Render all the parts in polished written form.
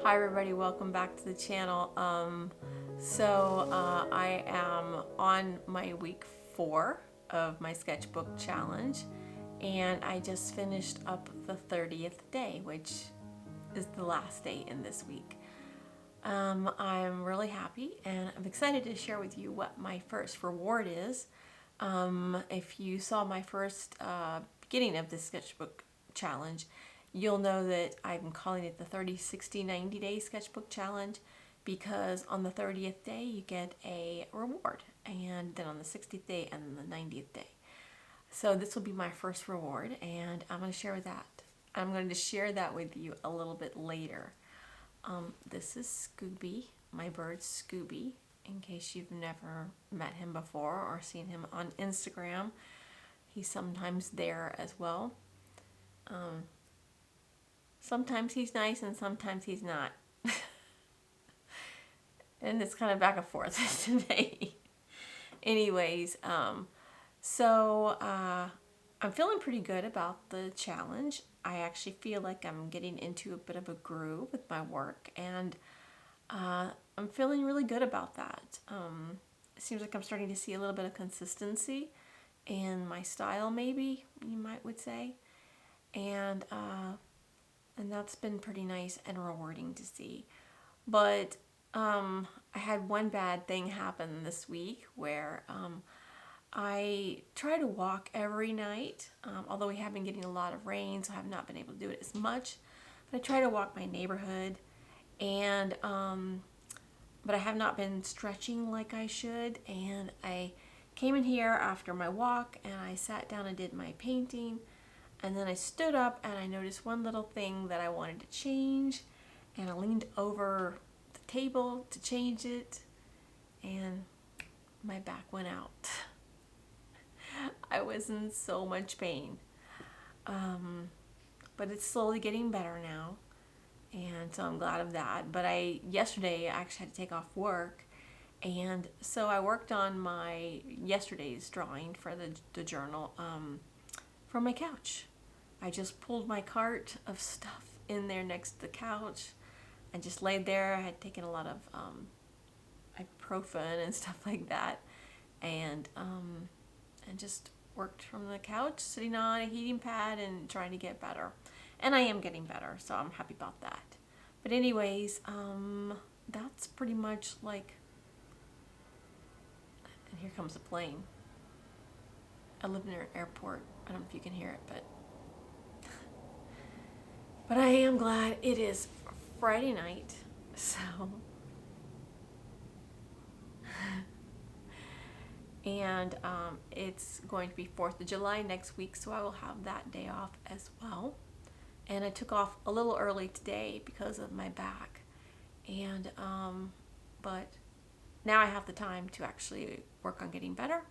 Hi everybody, welcome back to the channel. I am on my week 4 of my sketchbook challenge, and I just finished up the 30th day, which is the last day in this week. I'm really happy and I'm excited to share with you what my first reward is. If you saw my first beginning of this sketchbook challenge, you'll know that I'm calling it the 30, 60, 90 day sketchbook challenge because on the 30th day you get a reward, and then on the 60th day and then the 90th day. So this will be my first reward, and I'm going to share that. I'm going to share that with you a little bit later. This is Scooby, my bird Scooby, in case you've never met him before or seen him on Instagram. He's sometimes there as well. Sometimes he's nice and sometimes he's not. And it's kind of back and forth today. Anyways, I'm feeling pretty good about the challenge. I actually feel like I'm getting into a bit of a groove with my work, and I'm feeling really good about that. It seems like I'm starting to see a little bit of consistency in my style, maybe you would say, and that's been pretty nice and rewarding to see. But I had one bad thing happen this week where I try to walk every night, although we have been getting a lot of rain, so I have not been able to do it as much. But I try to walk my neighborhood, and but I have not been stretching like I should. And I came in here after my walk, and I sat down and did my painting. And then I stood up and I noticed one little thing that I wanted to change, and I leaned over the table to change it, and my back went out. I was in so much pain. But it's slowly getting better now, and so I'm glad of that. But yesterday I actually had to take off work, and so I worked on my yesterday's drawing for the journal from my couch. I just pulled my cart of stuff in there next to the couch and just laid there. I had taken a lot of ibuprofen and stuff like that, and just worked from the couch, sitting on a heating pad and trying to get better. And I am getting better, so I'm happy about that. But anyways, that's pretty much like, and here comes a plane. I live near an airport. I don't know if you can hear it, but I am glad it is Friday night, so and it's going to be 4th of July next week, so I will have that day off as well. And I took off a little early today because of my back, and but now I have the time to actually work on getting better,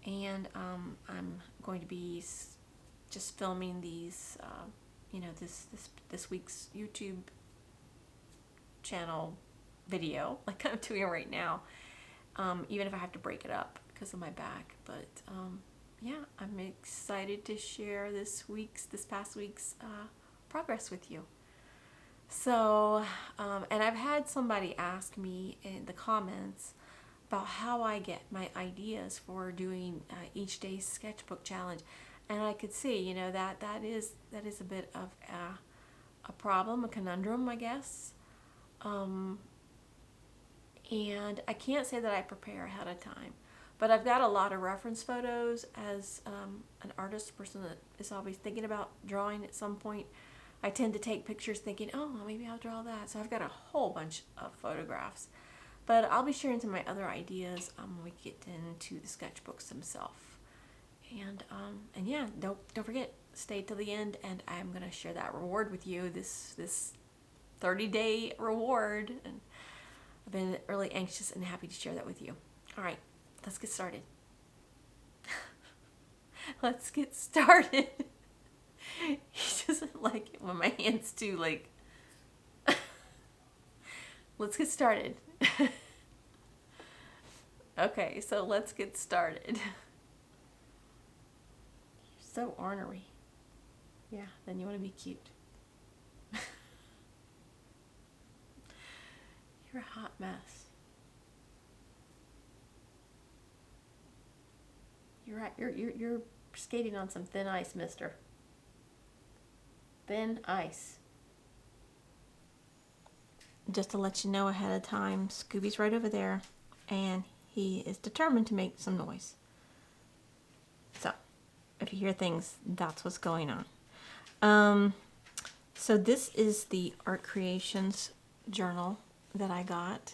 and I'm going to be just filming these this week's YouTube channel video like I'm doing right now, even if I have to break it up because of my back. But yeah, I'm excited to share this past week's progress with you. So and I've had somebody ask me in the comments about how I get my ideas for doing each day's sketchbook challenge, and I could see, that is a bit of a problem, a conundrum, I guess. And I can't say that I prepare ahead of time, but I've got a lot of reference photos as an artist, person that is always thinking about drawing at some point. I tend to take pictures thinking, oh, well, maybe I'll draw that. So I've got a whole bunch of photographs, but I'll be sharing some of my other ideas when we get into the sketchbooks themselves. And yeah, don't forget, stay till the end, and I'm gonna share that reward with you. This 30-day reward, and I've been really anxious and happy to share that with you. All right, let's get started. Let's get started. He doesn't like it when my hands do like. Let's get started. Okay, so let's get started. You're so ornery. Yeah, then you want to be cute. You're a hot mess. You're skating on some thin ice, mister. Thin ice. Just to let you know ahead of time, Scooby's right over there, and he is determined to make some noise. So, if you hear things, that's what's going on. So this is the Art Creations journal that I got.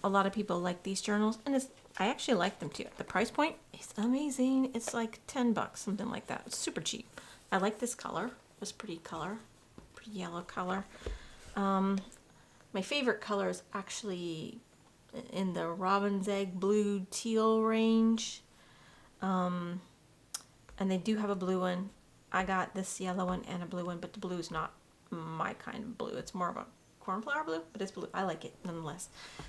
A lot of people like these journals, and I actually like them too. The price point is amazing. It's like $10, something like that. It's super cheap. I like this color. It's pretty color, pretty yellow color. My favorite color is actually in the robin's egg blue teal range. And they do have a blue one. I got this yellow one and a blue one, but the blue is not my kind of blue. It's more of a cornflower blue, but it's blue. I like it nonetheless.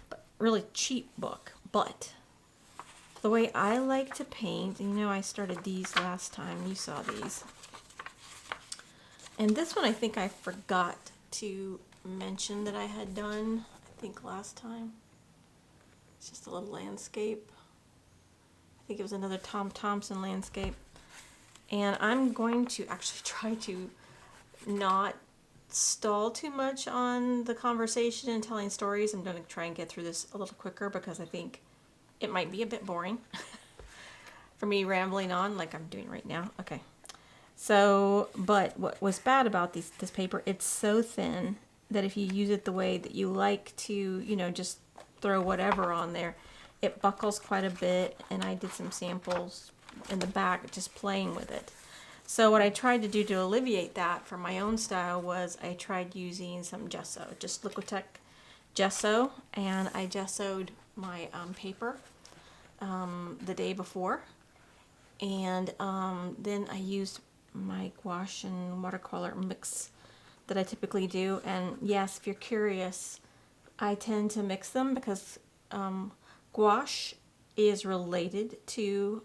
But really cheap book. But the way I like to paint, and you know I started these last time. You saw these. And this one I think I forgot to mention that I had done, I think last time. It's just a little landscape. I think it was another Tom Thompson landscape. And I'm going to actually try to not stall too much on the conversation and telling stories. I'm going to try and get through this a little quicker because I think it might be a bit boring for me rambling on like I'm doing right now. Okay. So, but what was bad about this paper, it's so thin that if you use it the way that you like to, you know, just throw whatever on there, it buckles quite a bit. And I did some samples in the back just playing with it. So what I tried to do to alleviate that for my own style was I tried using some gesso, just Liquitech gesso, and I gessoed my paper the day before, and then I used my gouache and watercolor mix that I typically do. And yes, if you're curious, I tend to mix them because gouache is related to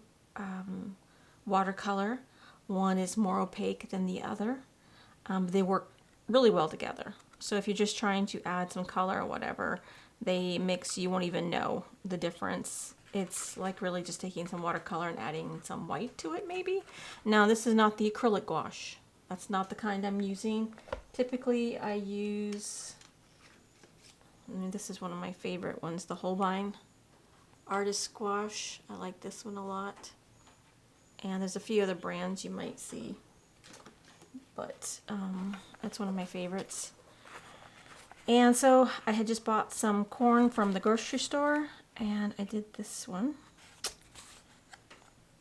watercolor. One is more opaque than the other. They work really well together. So if you're just trying to add some color or whatever, they mix, you won't even know the difference. It's like really just taking some watercolor and adding some white to it maybe. Now this is not the acrylic gouache. That's not the kind I'm using. Typically I use, this is one of my favorite ones, the Holbein Artist Gouache. I like this one a lot. And there's a few other brands you might see, but that's one of my favorites. And so I had just bought some corn from the grocery store, and I did this one.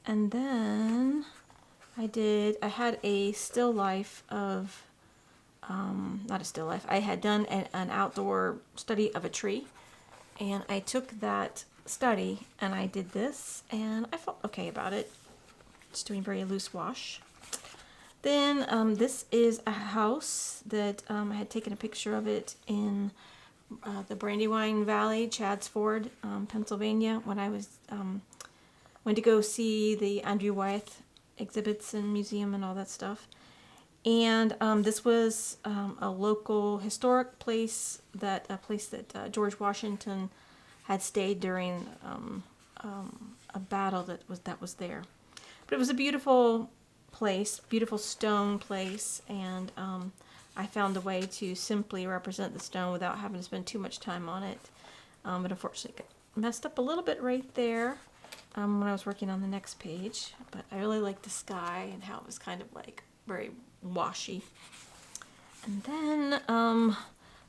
And then I had a still life of, not a still life, I had done an outdoor study of a tree, and I took that study and I did this, and I felt okay about it. Just doing very loose wash. Then this is a house that I had taken a picture of it in the Brandywine Valley, Chadds Ford, Pennsylvania, when I was went to go see the Andrew Wyeth exhibits and museum and all that stuff. And this was a local historic place that George Washington had stayed during a battle that was there. But it was a beautiful place, beautiful stone place, and I found a way to simply represent the stone without having to spend too much time on it. But unfortunately, it got messed up a little bit right there when I was working on the next page. But I really liked the sky and how it was kind of like very washy. And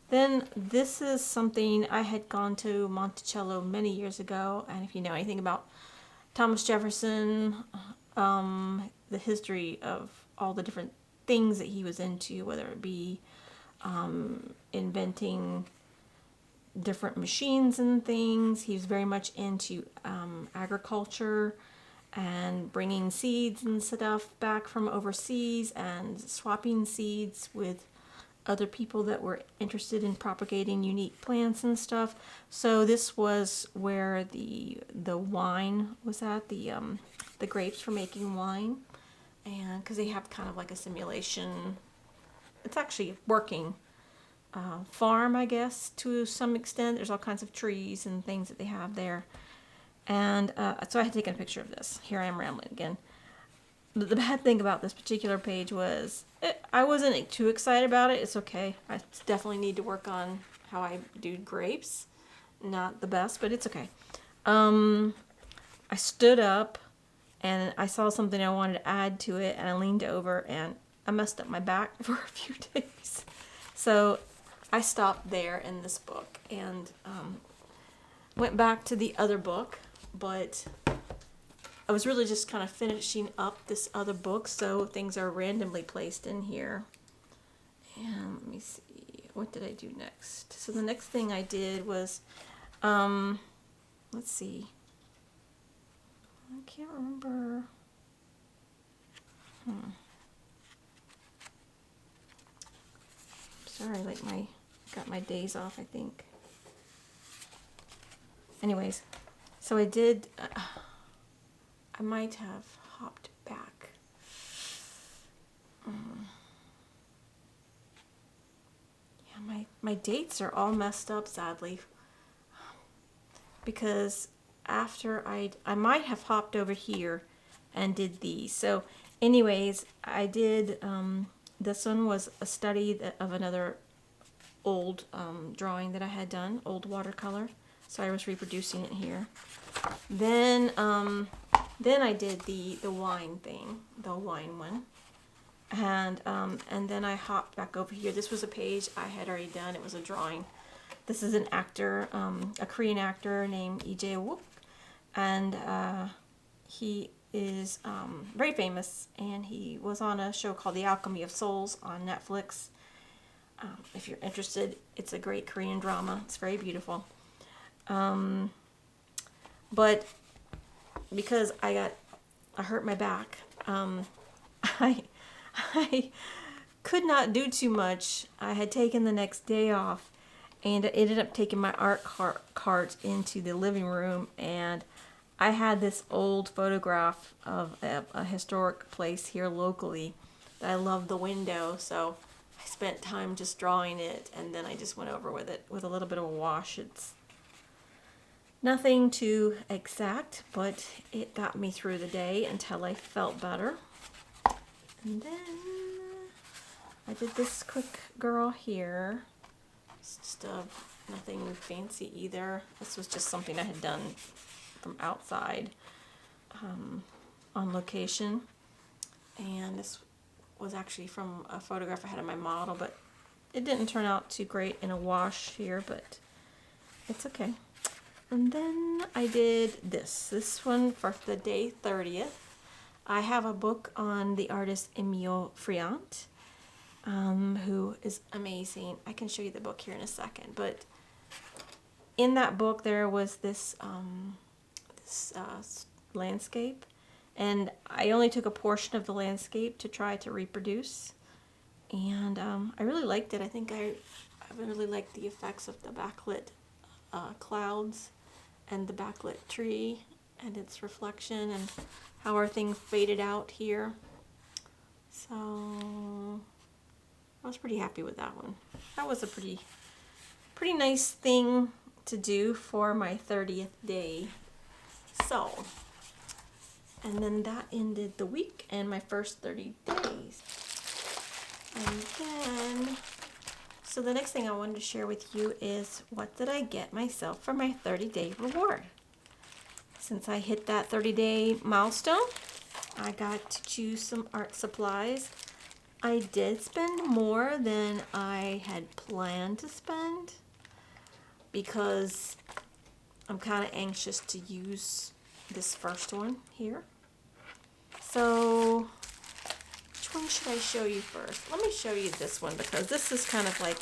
then this is something I had gone to Monticello many years ago, and if you know anything about Thomas Jefferson, the history of all the different things that he was into, whether it be inventing different machines and things. He was very much into agriculture and bringing seeds and stuff back from overseas and swapping seeds with other people that were interested in propagating unique plants and stuff. So this was where the wine was at, the grapes for making wine, and because they have kind of like a simulation, it's actually working farm, I guess, to some extent. There's all kinds of trees and things that they have there. And so I had taken a picture of this. Here I am rambling again. The bad thing about this particular page was I wasn't too excited about it. It's okay. I definitely need to work on how I do grapes. Not the best, but it's okay. I stood up and I saw something I wanted to add to it, and I leaned over and I messed up my back for a few days. So I stopped there in this book and went back to the other book, but I was really just kind of finishing up this other book, so things are randomly placed in here. And let me see, what did I do next? So the next thing I did was, let's see, I can't remember. Sorry, like got my days off, I think. Anyways, so I did, I might have hopped back. Yeah, my dates are all messed up, sadly. Because after I might have hopped over here and did these. So anyways, I did, this one was a study of another old drawing that I had done, old watercolor. So I was reproducing it here. Then I did the wine thing, the wine one. And then I hopped back over here. This was a page I had already done. It was a drawing. This is an actor, a Korean actor named Lee Jae-wook, and he is very famous, and he was on a show called The Alchemy of Souls on Netflix. If you're interested, it's a great Korean drama. It's very beautiful. But because I hurt my back, I could not do too much. I had taken the next day off, and I ended up taking my art cart into the living room, and I had this old photograph of a historic place here locally that I loved the window, so I spent time just drawing it, and then I just went over with it with a little bit of a wash. It's nothing too exact, but it got me through the day until I felt better. And then I did this quick girl here. It's just nothing fancy either. This was just something I had done from outside on location. And this was actually from a photograph I had of my model, but it didn't turn out too great in a wash here, but it's okay. And then I did this one for the day 30th. I have a book on the artist Emile Friant, who is amazing. I can show you the book here in a second, but in that book there was this landscape, and I only took a portion of the landscape to try to reproduce, and I really liked it. I think I really liked the effects of the backlit clouds and the backlit tree and its reflection and how everything faded out here. So I was pretty happy with that one. That was a pretty nice thing to do for my 30th day. So, and then that ended the week and my first 30 days. And then, so the next thing I wanted to share with you is what did I get myself for my 30-day reward. Since I hit that 30-day milestone, I got to choose some art supplies. I did spend more than I had planned to spend because I'm kind of anxious to use this first one here. So, which one should I show you first? Let me show you this one because this is kind of like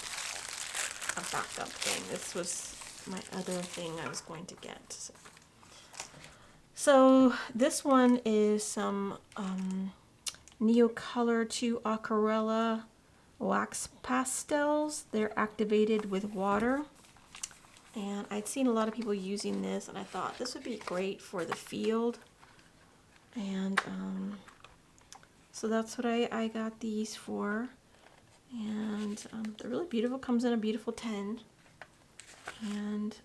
a backup thing. This was my other thing I was going to get. So this one is some Neocolor 2 Aquarella wax pastels. They're activated with water. And I'd seen a lot of people using this, and I thought this would be great for the field. And so that's what I got these for. And they're really beautiful. Comes in a beautiful tin. And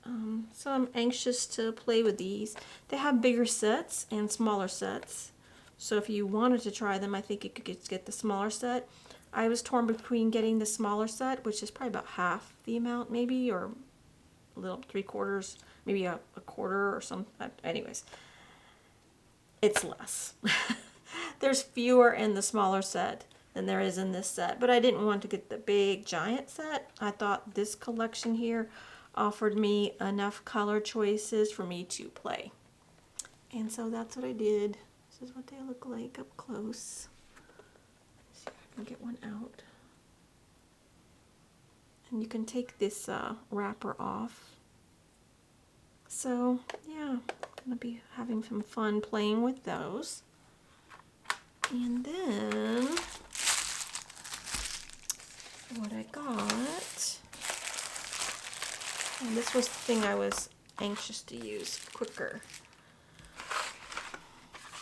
so I'm anxious to play with these. They have bigger sets and smaller sets. So if you wanted to try them, I think you could get the smaller set. I was torn between getting the smaller set, which is probably about half the amount maybe, or a little 3/4, maybe a quarter or something. Anyways, it's less. There's fewer in the smaller set than there is in this set, but I didn't want to get the big giant set. I thought this collection here offered me enough color choices for me to play. And so that's what I did. This is what they look like up close. Let's see if I can get one out. And you can take this wrapper off. So yeah, I'm gonna be having some fun playing with those. And then what I got, and this was the thing I was anxious to use quicker.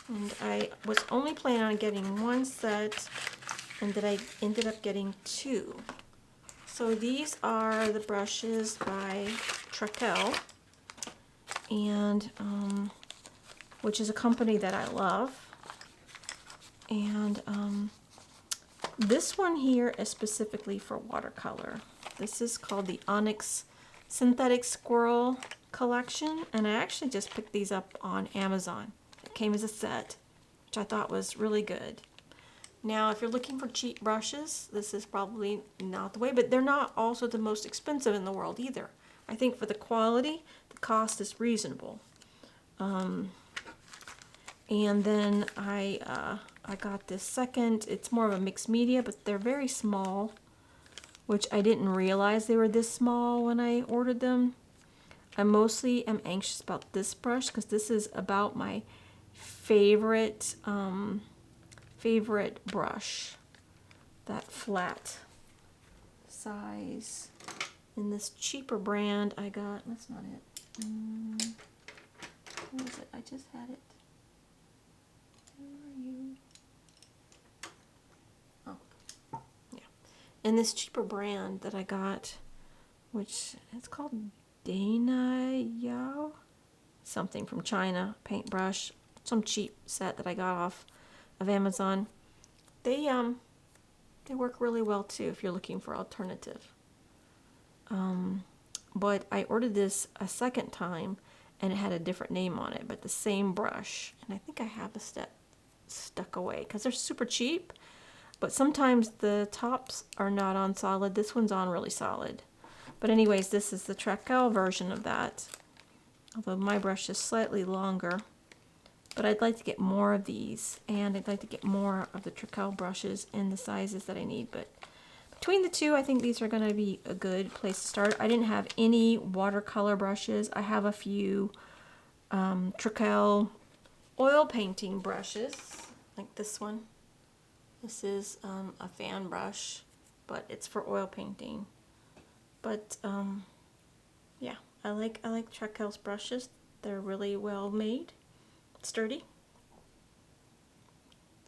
And I was only planning on getting one set, and then I ended up getting two. So these are the brushes by Trekell, and which is a company that I love. And this one here is specifically for watercolor. This is called the Onyx Synthetic Squirrel Collection, and I actually just picked these up on Amazon. It came as a set, which I thought was really good. Now, if you're looking for cheap brushes, this is probably not the way, but they're not also the most expensive in the world either. I think for the quality, the cost is reasonable. And then I got this second. It's more of a mixed media, but they're very small, which I didn't realize they were this small when I ordered them. I mostly am anxious about this brush because this is about my favorite brush. That flat size. In this cheaper brand I got, that's not it. What was it? I just had it. Where are you? Oh, yeah. In this cheaper brand that I got, which it's called Dana Yao, something from China, paintbrush, some cheap set that I got off of Amazon. They work really well too if you're looking for alternative. But I ordered this a second time and it had a different name on it, but the same brush. And I think I have a step stuck away because they're super cheap, but sometimes the tops are not on solid. This one's on really solid. But anyways, this is the Trekell version of that. Although my brush is slightly longer. But I'd like to get more of these, and I'd like to get more of the Trekell brushes in the sizes that I need. But between the two, I think these are going to be a good place to start. I didn't have any watercolor brushes. I have a few Trekell oil painting brushes, like this one. This is a fan brush, but it's for oil painting. But yeah, I like Trekell's brushes. They're really well made. Sturdy.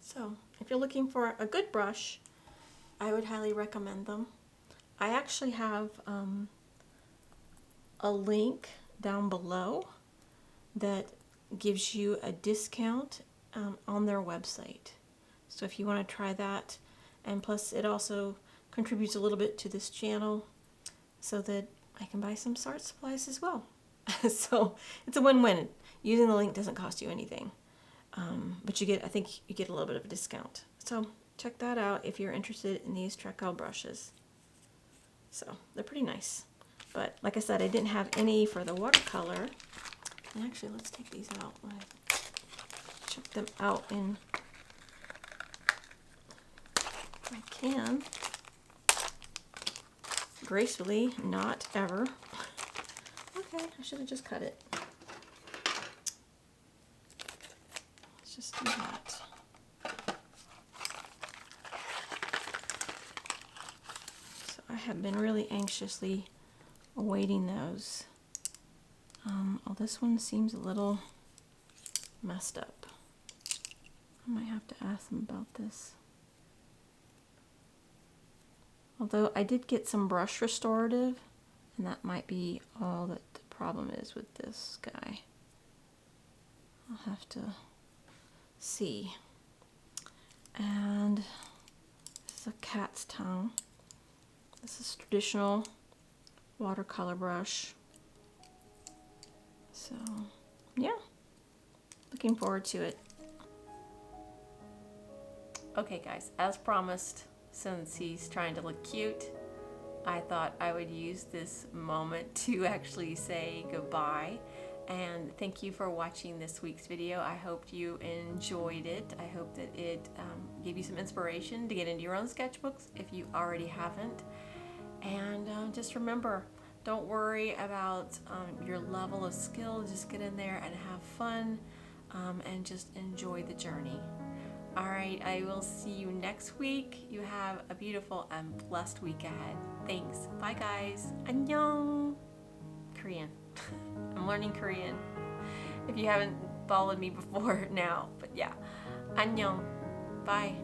So if you're looking for a good brush, I would highly recommend them. I actually have a link down below that gives you a discount on their website. So if you want to try that, and plus it also contributes a little bit to this channel so that I can buy some art supplies as well. So it's a win-win. Using the link doesn't cost you anything, but I think you get a little bit of a discount. So check that out if you're interested in these Trekell brushes. So they're pretty nice. But like I said, I didn't have any for the watercolor. And actually, let's take these out. I check them out in, if I can, gracefully, not ever. Okay, I should have just cut it. Let's just do that. So I have been really anxiously awaiting those. Oh, this one seems a little messed up. I might have to ask them about this. Although I did get some brush restorative, and that might be all that the problem is with this guy. I'll have to see. And this is a cat's tongue. This is traditional watercolor brush. So, yeah, looking forward to it. Okay guys, as promised, since he's trying to look cute, I thought I would use this moment to actually say goodbye. And thank you for watching this week's video. I hope you enjoyed it. I hope that it gave you some inspiration to get into your own sketchbooks if you already haven't. And just remember, don't worry about your level of skill. Just get in there and have fun and just enjoy the journey. All right, I will see you next week. You have a beautiful and blessed week ahead. Thanks. Bye, guys. Annyeong. Korean. I'm learning Korean. If you haven't followed me before now, but yeah. Annyeong. Bye.